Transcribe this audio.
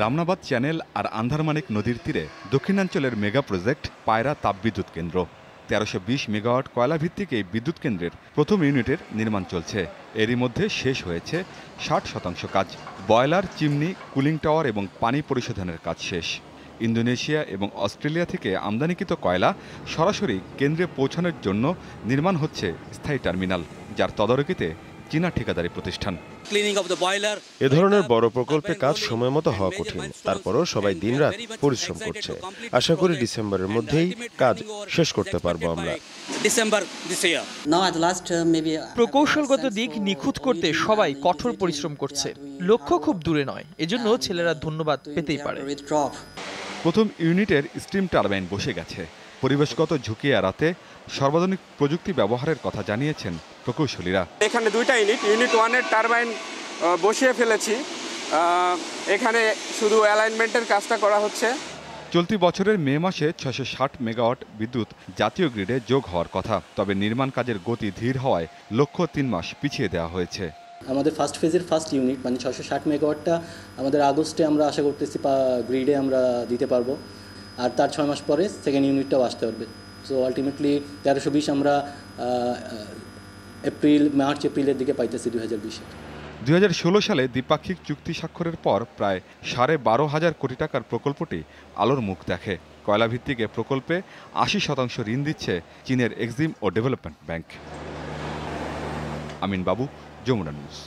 Ramnabad channel আর আন্ধারমানিক নদীর তীরে দক্ষিণাঞ্চলের মেগা প্রজেক্ট পায়রা তাপবিদ্যুৎ কেন্দ্র। ১৩২০ মেগাওয়াট কয়লাভিত্তিক এই বিদ্যুৎ কেন্দ্রের প্রথম ইউনিটের নির্মাণ চলছে। এরই মধ্যে শেষ হয়েছে ৬০% কাজ। বয়লার, চিমনি, কুলিং টাওয়ার এবং পানি পরিশোধনের কাজ শেষ। ইন্দোনেশিয়া এবং অস্ট্রেলিয়া থেকে আমদানিকৃত কয়লা সরাসরি কেন্দ্রে পৌঁছানোর জন্য নির্মাণ হচ্ছে স্থায়ী টার্মিনাল, যার তদারকিতে চীনা ঠিকাদারি প্রতিষ্ঠান। এ ধরনের বড় প্রকল্পে কাজ সময় মতো হওয়া কঠিন। তারপরও সবাই দিনরাত পরিশ্রম করছে। আশা করি ডিসেম্বরের মধ্যেই কাজ শেষ করতে পারবো আমরা। প্রকৌশলগত দিক নিখুঁত করতে সবাই কঠোর পরিশ্রম করছে। লক্ষ্য খুব দূরে নয়, এজন্য ছেলেরা ধন্যবাদ পেতেই পারে। প্রথম ইউনিটের স্টিম টারবাইন বসে গেছে। পরিবেশগত ঝুঁকি এড়াতে সর্বাধুনিক প্রযুক্তি ব্যবহারের কথা জানিয়েছেন প্রকৌশলীরা। এখানে দুইটা ইউনিট 1-এর টারবাইন বসিয়ে ফেলেছি। এখানে শুধু অ্যালাইনমেন্টের কাজটা করা হচ্ছে। চলতি বছরের মে মাসে ৬৬০ মেগাওয়াট বিদ্যুৎ জাতীয় গ্রিডে যোগ হওয়ার কথা। তবে নির্মাণ কাজের গতি ধীর হওয়ায় লক্ষ্য ৩ মাস পিছিয়ে দেওয়া হয়েছে। আমাদের ফার্স্ট ফেজের ফার্স্ট ইউনিট মানে ৬৬০ মেগাওয়াটটা আমাদের আগস্টে আমরা আশা করতেছি গ্রিডে আমরা দিতে পারবো। আর তার ৬ মাস পরে সেকেন্ড ইউনিটটাও আসতে পারবে। সো আলটিমেটলি ১৩২০ আমরা মার্চ এপ্রিলের দিকে পাইতেছি ২০২০-এ। ২০১৬ সালে দ্বিপাক্ষিক চুক্তি স্বাক্ষরের পর প্রায় ১২,৫০০ কোটি টাকার প্রকল্পটি আলোর মুখ দেখে। কয়লাভিত্তিক এ প্রকল্পে ৮০% ঋণ দিচ্ছে চীনের এক্সিম ও ডেভেলপমেন্ট ব্যাংক। আমিন বাবু, যমুনা নিউজ।